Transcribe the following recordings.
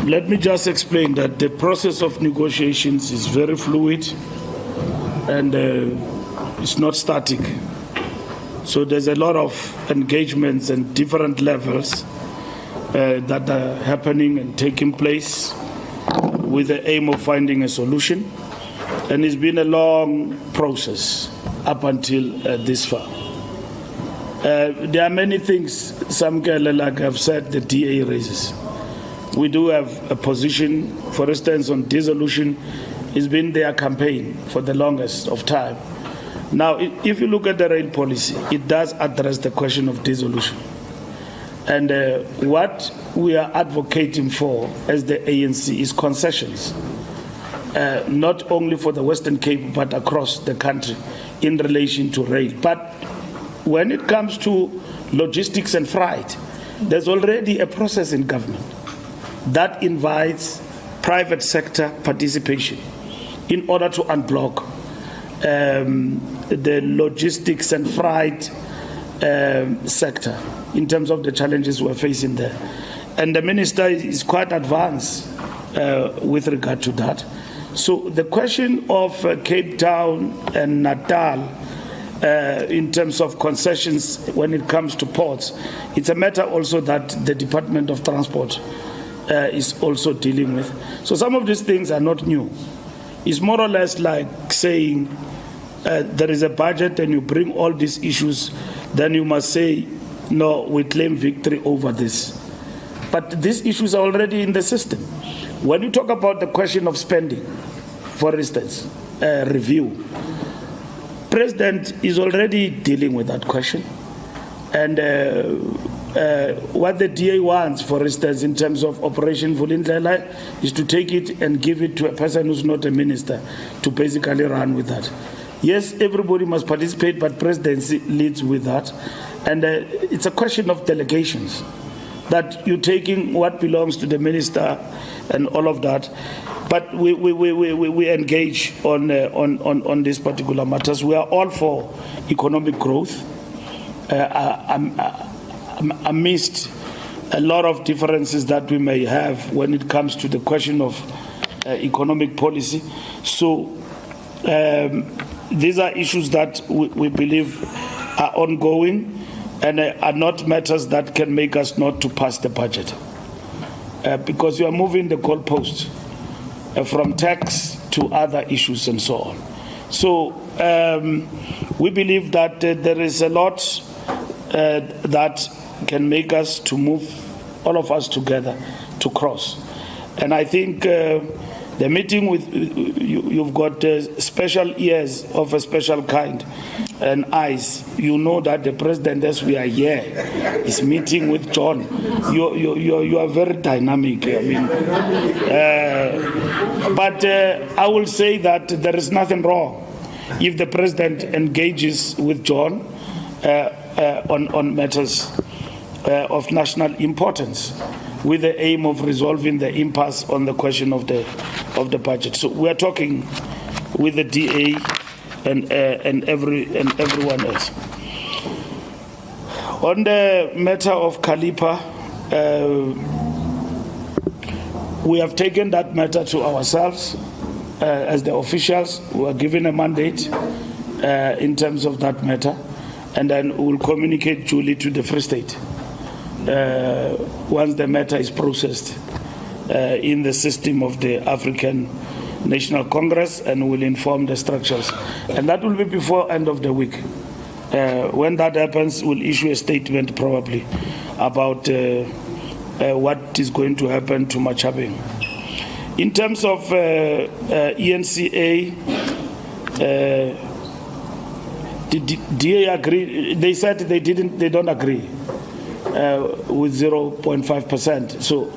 Let me just explain that the process of negotiations is very fluid and it's not static. So there's a lot of engagements and different levels that are happening and taking place with the aim of finding a solution. And it's been a long process up until this far. There are many things, Samkele, like I've said, the DA raises. We do have a position, for instance, on dissolution. It's been their campaign for the longest of time. Now, if you look at the rail policy, it does address the question of dissolution. And what we are advocating for as the ANC is concessions, not only for the Western Cape, but across the country in relation to rail. But when it comes to logistics and freight, there's already a process in government that invites private sector participation in order to unblock the logistics and freight sector in terms of the challenges we're facing there. And the minister is quite advanced with regard to that. So the question of Cape Town and Natal in terms of concessions when it comes to ports, it's a matter also that the Department of Transport is also dealing with. So some of these things are not new. It's more or less like saying there is a budget and you bring all these issues, then you must say, no, we claim victory over this. But these issues are already in the system. When you talk about the question of spending, for instance, review, President is already dealing with that question. And what the DA wants, for instance, in terms of Operation Vulindlela, is to take it and give it to a person who's not a minister to basically run with that. Yes, everybody must participate, but presidency leads with that. And it's a question of delegations, that you're taking what belongs to the minister and all of that. But we engage on these particular matters. We are all for economic growth. Amidst a lot of differences that we may have when it comes to the question of economic policy. So these are issues that we believe are ongoing and are not matters that can make us not to pass the budget. Because we are moving the goalposts from tax to other issues and so on. So we believe that there is a lot that can make us to move all of us together to cross. And I think the meeting with you've got special ears of a special kind and eyes. You know that the president, as we are here, is meeting with John. You are very dynamic. I mean, but I will say that there is nothing wrong if the president engages with John on matters of national importance, with the aim of resolving the impasse on the question of the budget. So we are talking with the DA and everyone else. On the matter of Kalipa, we have taken that matter to ourselves as the officials. We are given a mandate in terms of that matter, and then we will communicate duly to the Free State once the matter is processed in the system of the African National Congress, and will inform the structures. And that will be before end of the week. When that happens, we'll issue a statement probably about what is going to happen to Machabeng. In terms of ENCA, the DA agree. They said they don't agree with 0.5%. So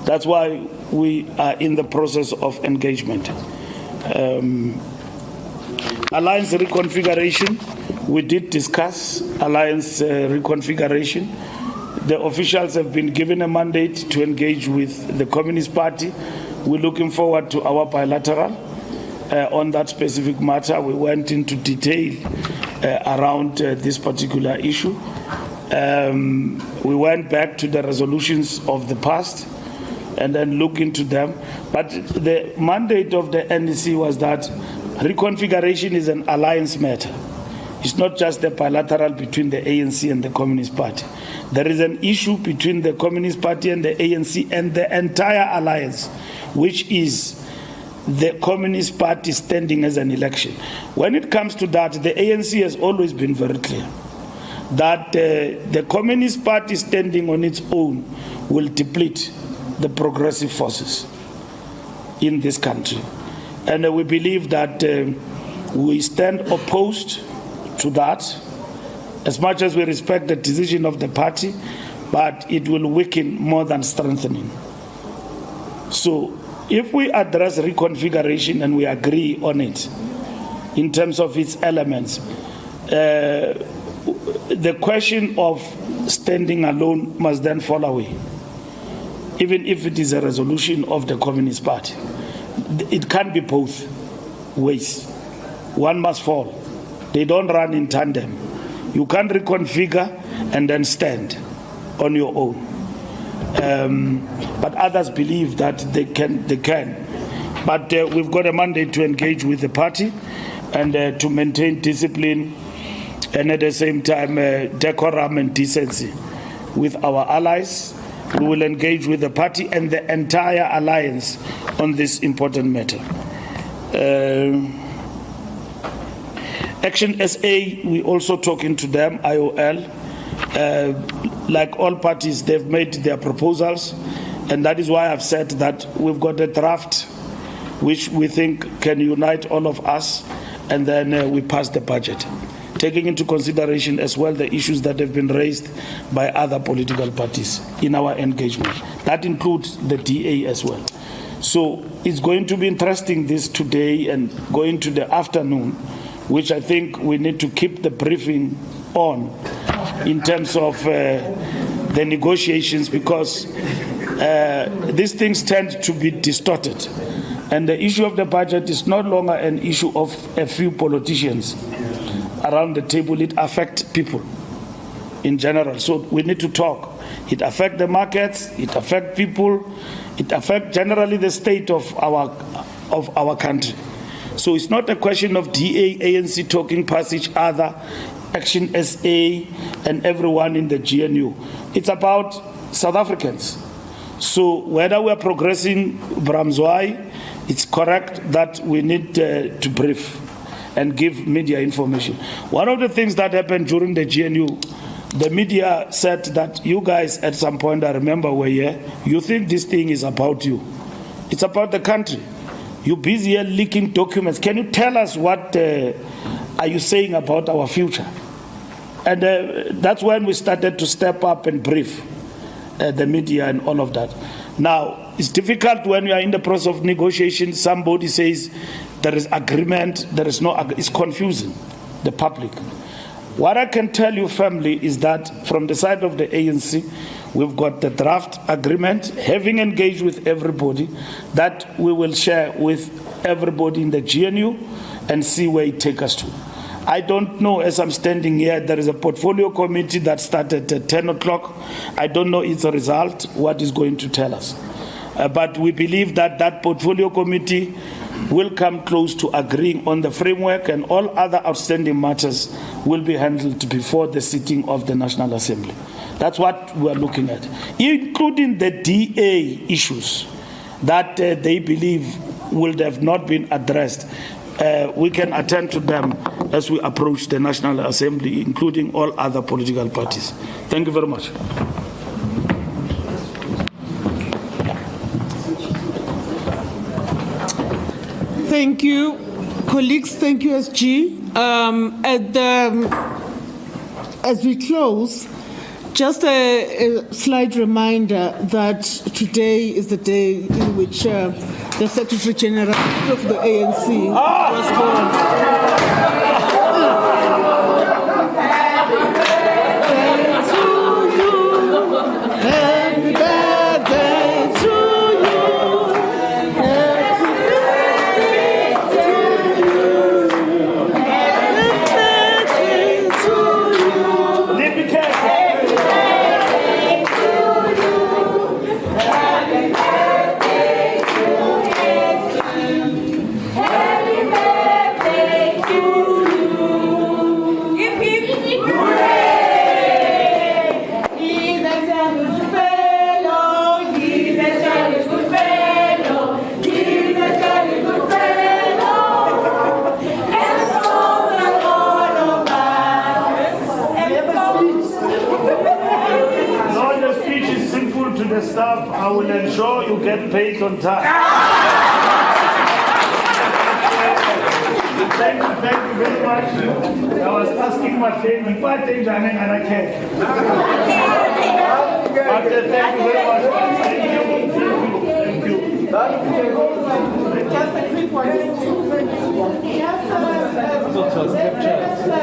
that's why we are in the process of engagement. Alliance reconfiguration, we did discuss alliance reconfiguration. The officials have been given a mandate to engage with the Communist Party. We're looking forward to our bilateral on that specific matter. We went into detail around this particular issue. We went back to the resolutions of the past and then look into them. But the mandate of the NEC was that reconfiguration is an alliance matter. It's not just the bilateral between the ANC and the Communist Party. There is an issue between the Communist Party and the ANC and the entire alliance, which is the Communist Party standing as an election. When it comes to that, the ANC has always been very clear that the Communist Party standing on its own will deplete the progressive forces in this country. And we believe that we stand opposed to that, as much as we respect the decision of the party, but it will weaken more than strengthening. So if we address reconfiguration and we agree on it in terms of its elements, the question of standing alone must then fall away, even if it is a resolution of the Communist Party. It can't be both ways. One must fall. They don't run in tandem. You can't reconfigure and then stand on your own. But others believe that they can. But we've got a mandate to engage with the party and to maintain discipline and at the same time decorum and decency with our allies. We will engage with the party and the entire alliance on this important matter. Action SA, we also talking to them, IOL. Like all parties, they've made their proposals, and that is why I've said that we've got a draft which we think can unite all of us, and then we pass the budget, taking into consideration as well the issues that have been raised by other political parties in our engagement. That includes the DA as well. So it's going to be interesting this today and going to the afternoon, which I think we need to keep the briefing on in terms of the negotiations, because these things tend to be distorted. And the issue of the budget is no longer an issue of a few politicians around the table. It affects people in general. So we need to talk. It affects the markets, it affects people, it affects generally the state of our country. So it's not a question of DA, ANC talking past each other, Action SA, and everyone in the GNU. It's about South Africans. So whether we're progressing Bramzwai, it's correct that we need to brief and give media information. One of the things that happened during the GNU, the media said that you guys at some point, I remember, were here, you think this thing is about you. It's about the country. You're busy here leaking documents. Can you tell us what are you saying about our future? And that's when we started to step up and brief the media and all of that. Now, it's difficult when you are in the process of negotiation. Somebody says there is agreement, there is no, it's confusing the public. What I can tell you, family, is that from the side of the ANC, we've got the draft agreement, having engaged with everybody, that we will share with everybody in the GNU and see where it takes us to. I don't know, as I'm standing here, there is a portfolio committee that started at 10 o'clock. I don't know its result, what is going to tell us. But we believe that that portfolio committee will come close to agreeing on the framework, and all other outstanding matters will be handled before the sitting of the National Assembly. That's what we're looking at, including the DA issues that they believe would have not been addressed. We can attend to them as we approach the National Assembly, including all other political parties. Thank you very much. Thank you, colleagues. Thank you, SG. As we close, just a slight reminder that today is the day in which the Secretary General of the ANC was born. Happy birthday to you. Happy birthday to you. Happy birthday to you. Let me tell you. Happy birthday to you. Happy birthday. No, the speech is simple to the staff. I will ensure you get paid on time. Thank you very much. I was asking my friend, if I think I can. But thank you very much. Thank you. Just a quick one.